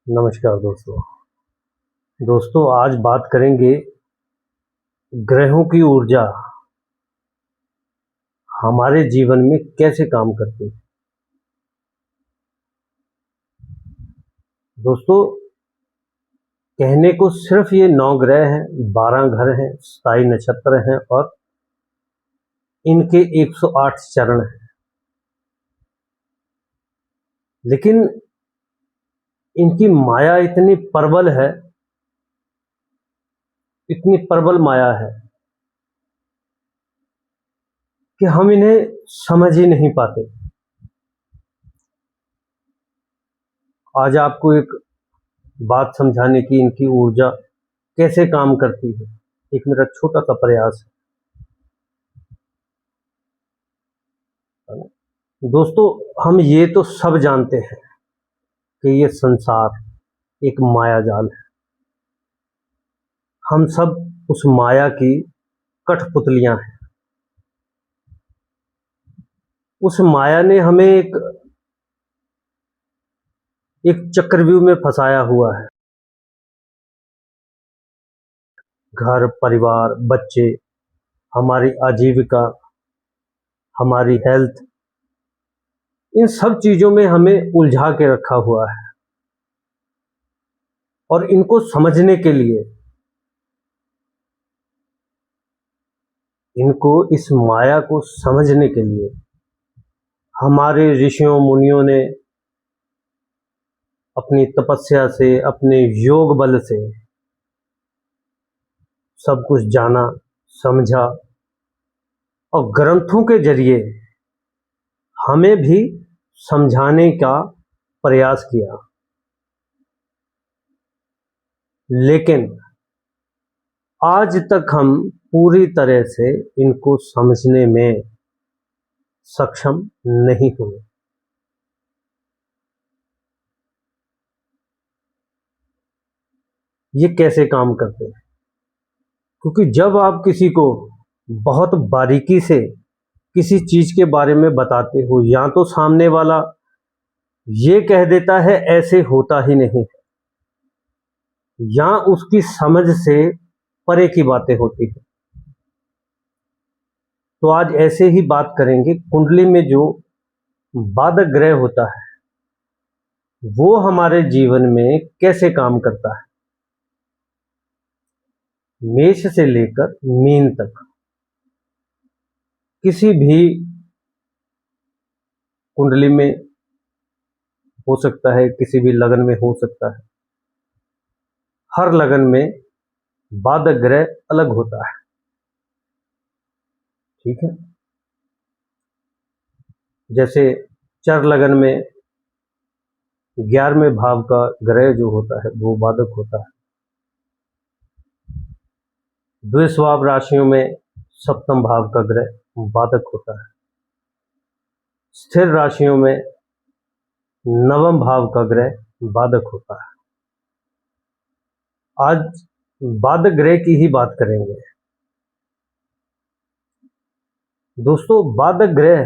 नमस्कार दोस्तों। आज बात करेंगे ग्रहों की ऊर्जा हमारे जीवन में कैसे काम करती है। दोस्तों, कहने को सिर्फ ये 9 ग्रह हैं, 12 घर हैं, 27 नक्षत्र हैं और इनके 108 चरण हैं, लेकिन इनकी माया इतनी प्रबल है, इतनी प्रबल माया है कि हम इन्हें समझ ही नहीं पाते। आज आपको एक बात समझाने की इनकी ऊर्जा कैसे काम करती है, एक मेरा छोटा सा प्रयास है। दोस्तों, हम ये तो सब जानते हैं कि ये संसार एक माया जाल है। हम सब उस माया की कठपुतलियां हैं। उस माया ने हमें एक चक्रव्यूह में फंसाया हुआ है। घर, परिवार, बच्चे, हमारी आजीविका, हमारी हेल्थ, इन सब चीजों में हमें उलझा के रखा हुआ है। और इनको समझने के लिए, इनको इस माया को समझने के लिए हमारे ऋषियों मुनियों ने अपनी तपस्या से, अपने योग बल से सब कुछ जाना, समझा और ग्रंथों के जरिए हमें भी समझाने का प्रयास किया। लेकिन आज तक हम पूरी तरह से इनको समझने में सक्षम नहीं हुए। ये कैसे काम करते हैं? क्योंकि जब आप किसी को बहुत बारीकी से किसी चीज के बारे में बताते हो, या तो सामने वाला ये कह देता है ऐसे होता ही नहीं है, या उसकी समझ से परे की बातें होती है। तो आज ऐसे ही बात करेंगे कुंडली में जो बाधक ग्रह होता है वो हमारे जीवन में कैसे काम करता है। मेष से लेकर मीन तक किसी भी कुंडली में हो सकता है, किसी भी लगन में हो सकता है। हर लगन में बाधक ग्रह अलग होता है, ठीक है। जैसे चर लगन में 11वें भाव का ग्रह जो होता है वो बाधक होता है। द्विस्वाव राशियों में सप्तम भाव का ग्रह बाधक होता है। स्थिर राशियों में नवम भाव का ग्रह बाधक होता है। आज बाधक ग्रह की ही बात करेंगे। दोस्तों, बाधक ग्रह,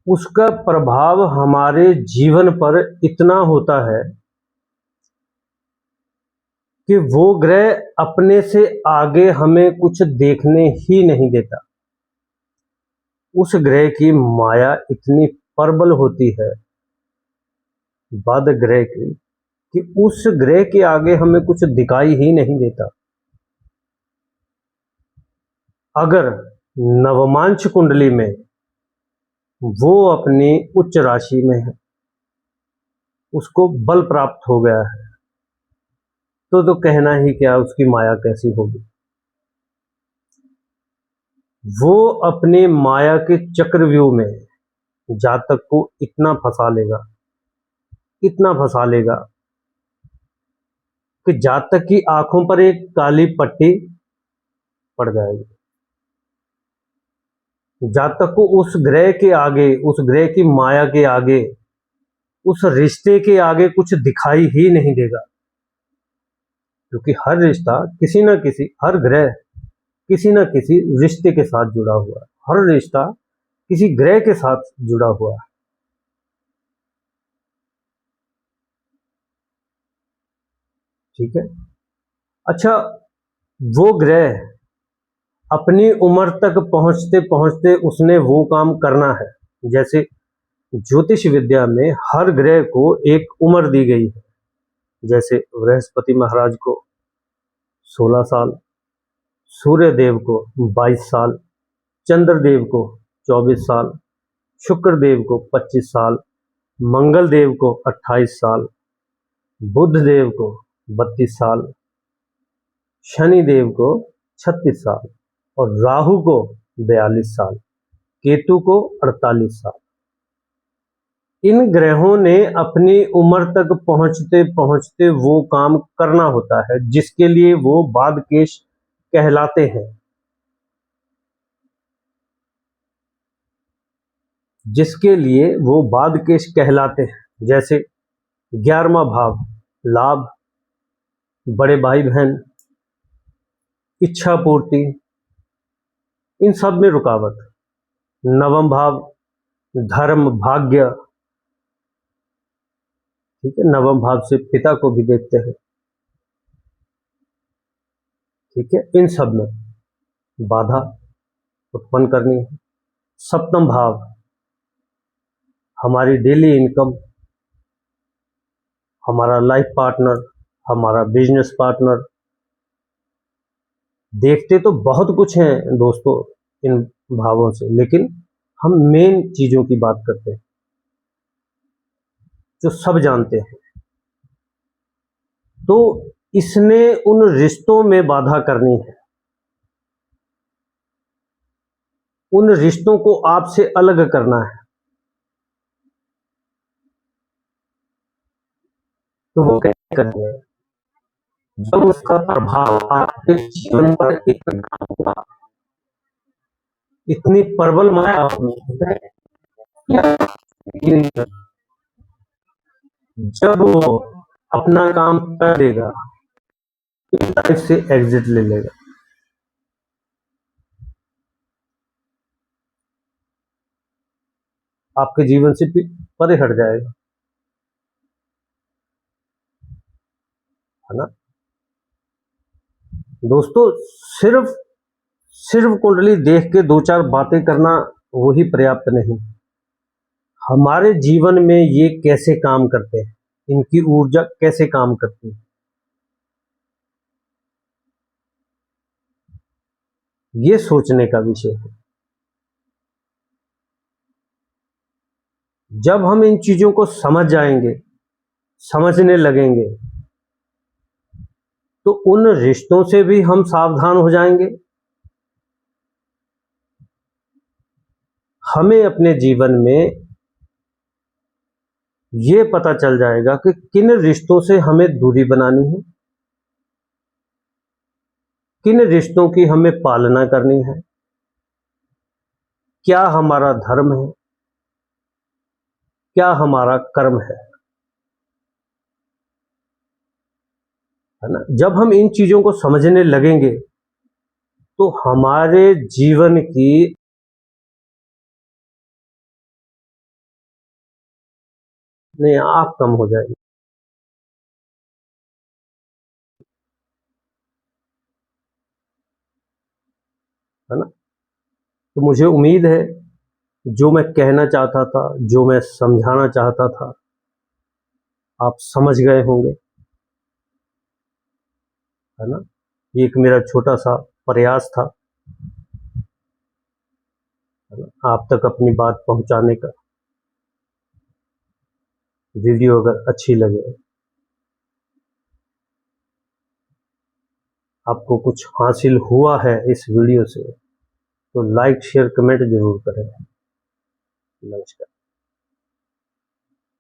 उसका प्रभाव हमारे जीवन पर इतना होता है कि वो ग्रह अपने से आगे हमें कुछ देखने ही नहीं देता। उस ग्रह की माया इतनी प्रबल होती है बाधक ग्रह की कि उस ग्रह के आगे हमें कुछ दिखाई ही नहीं देता। अगर नवमांश कुंडली में वो अपनी उच्च राशि में है, उसको बल प्राप्त हो गया है, तो कहना ही क्या, उसकी माया कैसी होगी। वो अपने माया के चक्रव्यूह में जातक को इतना फंसा लेगा, इतना फंसा लेगा कि जातक की आंखों पर एक काली पट्टी पड़ जाएगी। जातक को उस ग्रह के आगे, उस ग्रह की माया के आगे, उस रिश्ते के आगे कुछ दिखाई ही नहीं देगा। क्योंकि हर रिश्ता किसी ना किसी, हर ग्रह किसी ना किसी रिश्ते के साथ जुड़ा हुआ है। हर रिश्ता किसी ग्रह के साथ जुड़ा हुआ है। ठीक है। अच्छा, वो ग्रह अपनी उम्र तक पहुंचते पहुंचते उसने वो काम करना है। जैसे ज्योतिष विद्या में हर ग्रह को एक उम्र दी गई है। जैसे बृहस्पति महाराज को 16 साल, सूर्य देव को 22 साल, चंद्रदेव को 24 साल, शुक्र देव को 25 साल, मंगल देव को 28 साल, बुध देव को 32 साल, शनि देव को 36 साल और राहु को 42 साल, केतु को 48 साल। इन ग्रहों ने अपनी उम्र तक पहुंचते पहुंचते वो काम करना होता है जिसके लिए वो बादकेश कहलाते हैं। जिसके लिए वो बादकेश कहलाते हैं। जैसे 11वां भाव लाभ, बड़े भाई बहन, इच्छा पूर्ति, इन सब में रुकावट। 9वां भाव धर्म भाग्य, ठीक है, 9वां भाव से पिता को भी देखते हैं, ठीक है, इन सब में बाधा उत्पन्न करनी है। 7वां भाव हमारी डेली इनकम, हमारा लाइफ पार्टनर, हमारा बिजनेस पार्टनर, देखते तो बहुत कुछ हैं दोस्तों इन भावों से, लेकिन हम मेन चीजों की बात करते हैं जो सब जानते हैं। तो इसने उन रिश्तों में बाधा करनी है, उन रिश्तों को आपसे अलग करना है। तो वो कैसे करेंगे? जब उसका प्रभाव आपके जीवन पर इतना होगा, इतनी प्रबल माया जब वो अपना काम कर देगा, लाइफ से एग्जिट ले लेगा। आपके जीवन से परे हट जाएगा, है ना दोस्तों। सिर्फ सिर्फ कुंडली देख के दो चार बातें करना वही पर्याप्त नहीं। हमारे जीवन में ये कैसे काम करते हैं, इनकी ऊर्जा कैसे काम करती है, ये सोचने का विषय है। जब हम इन चीजों को समझ जाएंगे, समझने लगेंगे, तो उन रिश्तों से भी हम सावधान हो जाएंगे। हमें अपने जीवन में ये पता चल जाएगा कि किन रिश्तों से हमें दूरी बनानी है, किन रिश्तों की हमें पालना करनी है, क्या हमारा धर्म है, क्या हमारा कर्म है ना। जब हम इन चीजों को समझने लगेंगे तो हमारे जीवन की आप कम हो जाएगी, है ना। तो मुझे उम्मीद है जो मैं कहना चाहता था, जो मैं समझाना चाहता था, आप समझ गए होंगे, है ना। ये एक मेरा छोटा सा प्रयास था, है ना, आप तक अपनी बात पहुंचाने का। वीडियो अगर अच्छी लगे, आपको कुछ हासिल हुआ है इस वीडियो से, तो लाइक शेयर कमेंट जरूर करें। नमस्कार।